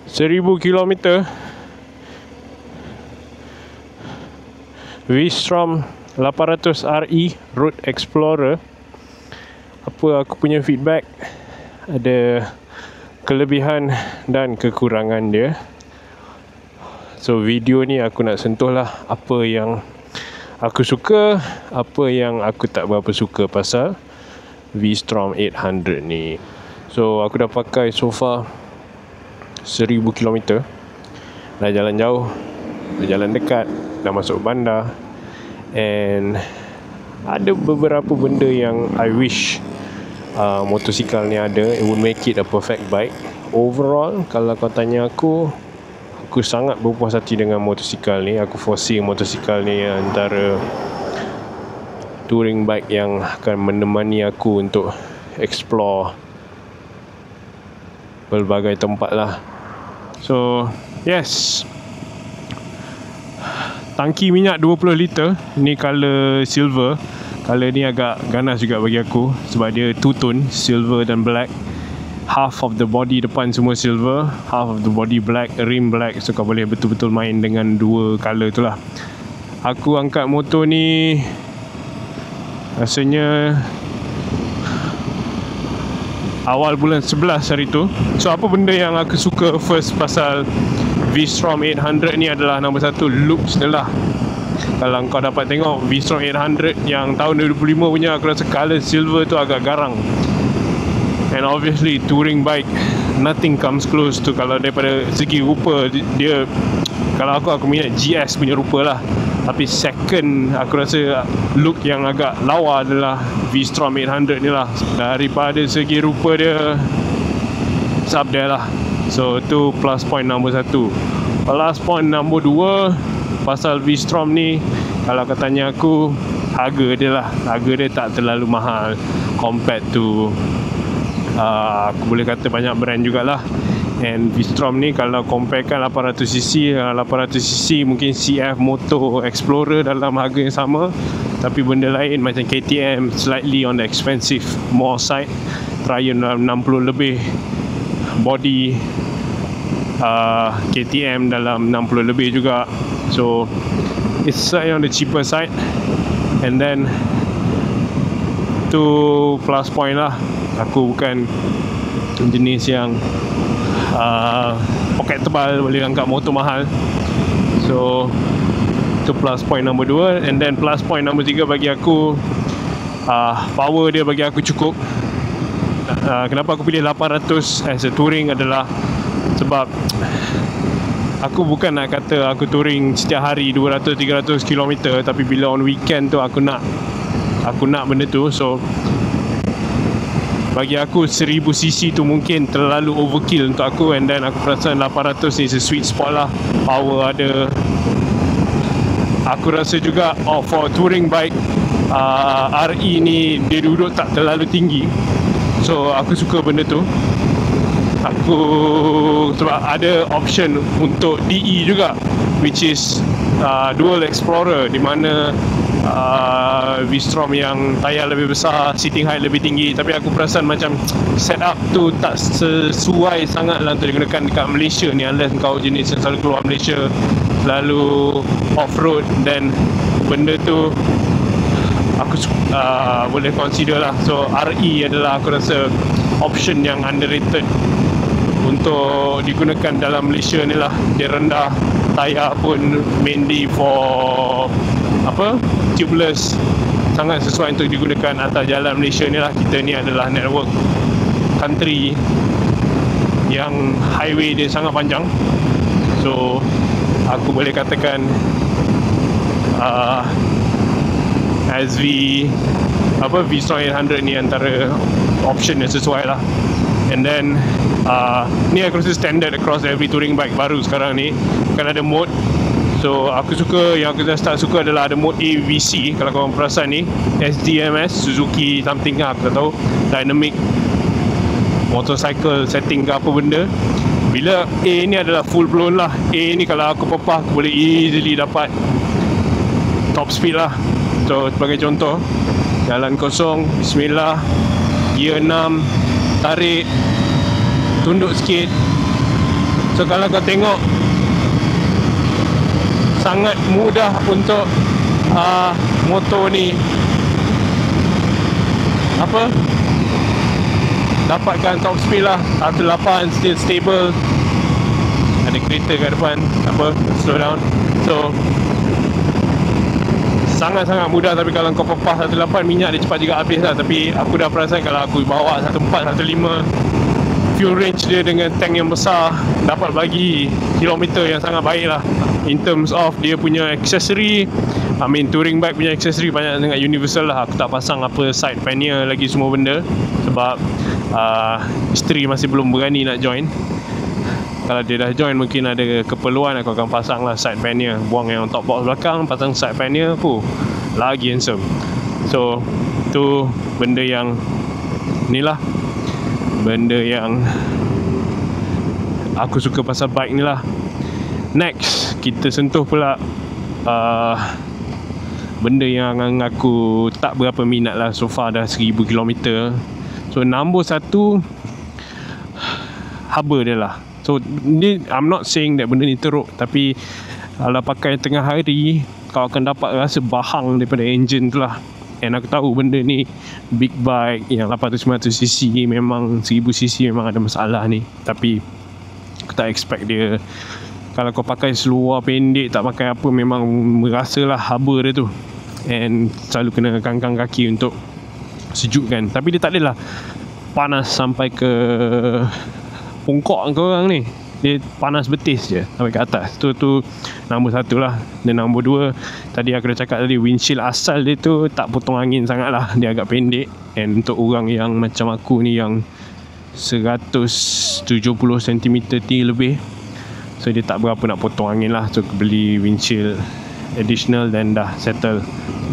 1000 km V-Strom 800 RE Road Explorer. Apa aku punya feedback? Ada kelebihan dan kekurangan dia. So video ni aku nak sentuh lah apa yang aku suka, apa yang aku tak berapa suka pasal V-Strom 800 ni. So aku dah pakai so far 1000 km. Dah jalan jauh, dah jalan dekat, dah masuk bandar. And ada beberapa benda yang I wish motosikal ni ada. It would make it a perfect bike. Overall, kalau kau tanya aku sangat berpuas hati dengan motosikal ni. Aku foresee motosikal ni antara touring bike yang akan menemani aku untuk explore berbagai tempat lah. So yes, tangki minyak 20 liter. Ni color silver. Color ni agak ganas juga bagi aku sebab dia two tone, silver dan black. Half of the body depan semua silver, half of the body black, rim black. So kau boleh betul-betul main dengan dua color tu lah. Aku angkat motor ni rasanya awal bulan 11 hari tu. So apa benda yang aku suka first pasal V-Strom 800 ni adalah nombor satu, looks dia lah. Kalau kau dapat tengok V-Strom 800 yang tahun 2005 punya, aku rasa color silver tu agak garang. And obviously touring bike, nothing comes close to. Kalau daripada segi rupa dia, kalau aku minat GS punya rupa lah. Tapi second aku rasa look yang agak lawa adalah V-Strom 800 ni lah. Daripada segi rupa dia, up there lah. So tu plus point nombor satu. Plus point nombor dua pasal V-Strom ni, kalau kau tanya aku, harga dia lah. Harga dia tak terlalu mahal compared to aku boleh kata banyak brand jugalah. And V-Strom ni kalau comparekan 800cc, 800cc mungkin CF Moto Explorer dalam harga yang sama. Tapi benda lain macam KTM slightly on the expensive more side. Triumph 60 lebih, body KTM dalam 60 lebih juga. So it's slightly on the cheaper side. And then tu plus point lah. Aku bukan jenis yang poket tebal boleh angkat motor mahal. So tu plus point nombor 2. And then plus point nombor 3 bagi aku, power dia bagi aku cukup. Kenapa aku pilih 800 as a touring adalah sebab aku bukan nak kata aku touring setiap hari 200-300 km, tapi bila on weekend tu aku nak benda tu. So bagi aku 1000cc tu mungkin terlalu overkill untuk aku. And then aku perasan 800 ni is a sweet spot lah. Power ada. Aku rasa juga for touring bike, RE ni dia duduk tak terlalu tinggi. So aku suka benda tu. Aku sebab ada option untuk DE juga, which is Dual Explorer, di mana V-Strom yang tayar lebih besar, seating height lebih tinggi. Tapi aku perasan macam setup tu tak sesuai sangat lah untuk digunakan dekat Malaysia ni, unless kau jenis yang selalu keluar Malaysia, selalu off-road. Dan benda tu aku boleh consider lah. So RE adalah aku rasa option yang underrated untuk digunakan dalam Malaysia ni lah. Dia rendah, tayar pun mainly for tubeless, sangat sesuai untuk digunakan atas jalan Malaysia ni lah. Kita ni adalah network country yang highway dia sangat panjang. So aku boleh katakan V-Strom 800 ni antara option yang sesuai lah. And then ni aku rasa standard across every touring bike baru sekarang ni. Bukan ada mode. So aku suka, yang aku start suka adalah ada mode AVC. Kalau korang perasan ni, SDMS, Suzuki something lah, aku tak tahu, dynamic motorcycle setting ke apa benda. Bila A ni adalah full blown lah. A ni kalau aku pepah, aku boleh easily dapat top speed lah. So sebagai contoh, jalan kosong, bismillah, gear 6, tarik, tunduk sikit, So kalau kau tengok, sangat mudah untuk motor ni dapatkan top speed lah. 1.8 still stable. Ada kereta kat depan, slow down. So sangat-sangat mudah. Tapi kalau kau pepas 1.8, minyak dia cepat juga habis lah. Tapi aku dah perasan kalau aku bawa 1.4, 1.5, fuel range dia dengan tank yang besar dapat bagi kilometer yang sangat baik lah. In terms of dia punya accessory, touring bike punya accessory banyak sangat universal lah. Aku tak pasang apa side pannier lagi semua benda sebab isteri masih belum berani nak join. Kalau dia dah join, mungkin ada keperluan aku akan pasang lah side pannier. Buang yang top box belakang, pasang side pannier pun lagi handsome. So tu benda yang ni lah, benda yang aku suka pasal bike ni lah. Next, kita sentuh pula benda yang aku tak berapa minat lah. So far dah 1000 km. So nombor 1, haba dia lah. So ni, I'm not saying that benda ni teruk, tapi kalau pakai tengah hari, kau akan dapat rasa bahang daripada engine tu lah. And aku tahu benda ni big bike yang 800-900cc memang 1000cc memang ada masalah ni. Tapi aku tak expect dia. Kalau kau pakai seluar pendek, tak pakai apa, memang merasalah haba dia tu. And selalu kena kangkang kaki untuk sejukkan. Tapi dia tak adalah panas sampai ke pungkok korang ni. Dia panas betis je sampai ke atas. Tu nombor 1 lah. Dan nombor 2, tadi aku dah cakap tadi, windshield asal dia tu tak potong angin sangat lah. Dia agak pendek. And untuk orang yang macam aku ni yang 170 cm tinggi lebih, so dia tak berapa nak potong angin lah. So beli windshield additional dan dah settle.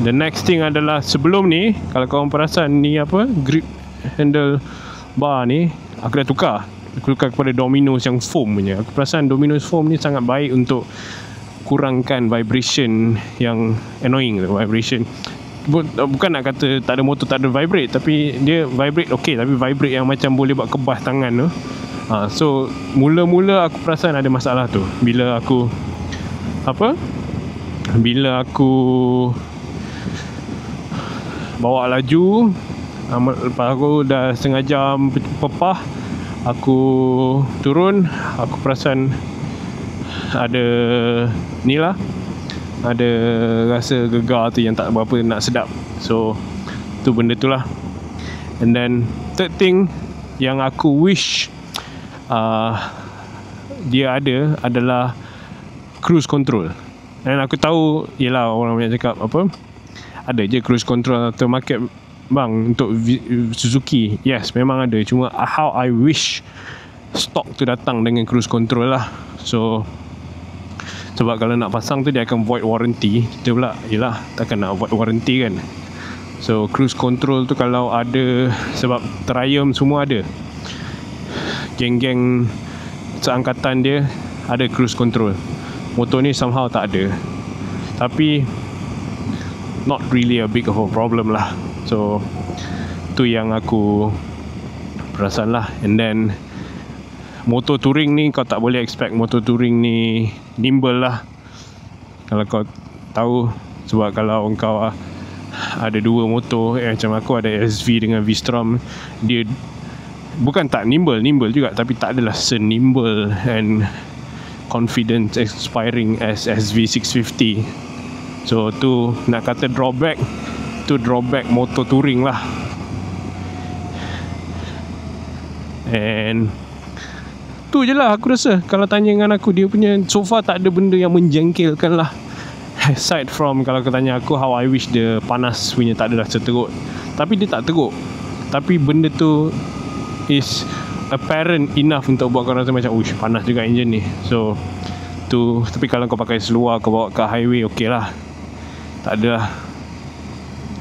The next thing adalah, sebelum ni kalau korang perasan ni grip handle bar ni, aku dah tukar. Aku tukar kepada Dominos yang foam punya. Aku perasan Dominos foam ni sangat baik untuk kurangkan vibration yang annoying tu. Vibration, bukan nak kata tak ada motor tak ada vibrate, tapi dia vibrate okey, tapi vibrate yang macam boleh buat kebas tangan tu. So mula-mula aku perasan ada masalah tu bila aku bawa laju. Lepas aku dah setengah jam pepah, aku turun, aku perasan ada ni lah, ada rasa gegar tu yang tak berapa nak sedap. So tu benda tu lah. And then third thing yang aku wish dia ada adalah cruise control. Dan aku tahu, yelah, orang banyak cakap ada je cruise control atau market bang untuk Suzuki. Yes, memang ada. Cuma how I wish stock tu datang dengan cruise control lah. So sebab kalau nak pasang tu dia akan void warranty. Kita pula, yelah, takkan nak void warranty kan. So cruise control tu kalau ada, sebab Triumph semua ada, geng-geng seangkatan dia ada cruise control. Motor ni somehow tak ada. Tapi not really a big of a problem lah. So tu yang aku perasan lah. And then motor touring ni, kau tak boleh expect motor touring ni nimble lah. Kalau kau tahu, sebab kalau kau ada dua motor, macam aku ada SV dengan V-Strom, dia bukan tak nimble juga, tapi tak adalah se-nimble and confident expiring as SV650. So tu nak kata drawback, tu drawback motor touring lah. And tu je lah aku rasa. Kalau tanya dengan aku, dia punya so far tak ada benda yang menjengkelkan lah. Aside from kalau kau tanya aku how I wish dia panas punya tak adalah seteruk. Tapi dia tak teruk, tapi benda tu is apparent enough untuk buat kau rasa macam uish, panas juga enjin ni. So tu. Tapi kalau kau pakai seluar, kau bawa ke highway, okey lah, tak adalah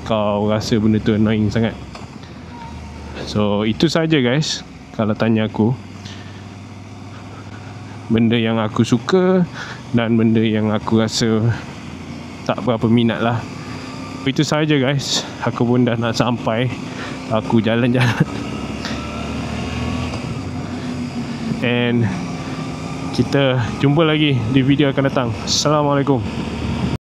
kau rasa benda tu annoying sangat. So itu saja guys, kalau tanya aku, benda yang aku suka dan benda yang aku rasa tak berapa minat lah. Itu saja guys. Aku pun dah nak sampai. Aku jalan-jalan. And Kita jumpa lagi di video akan datang. Assalamualaikum.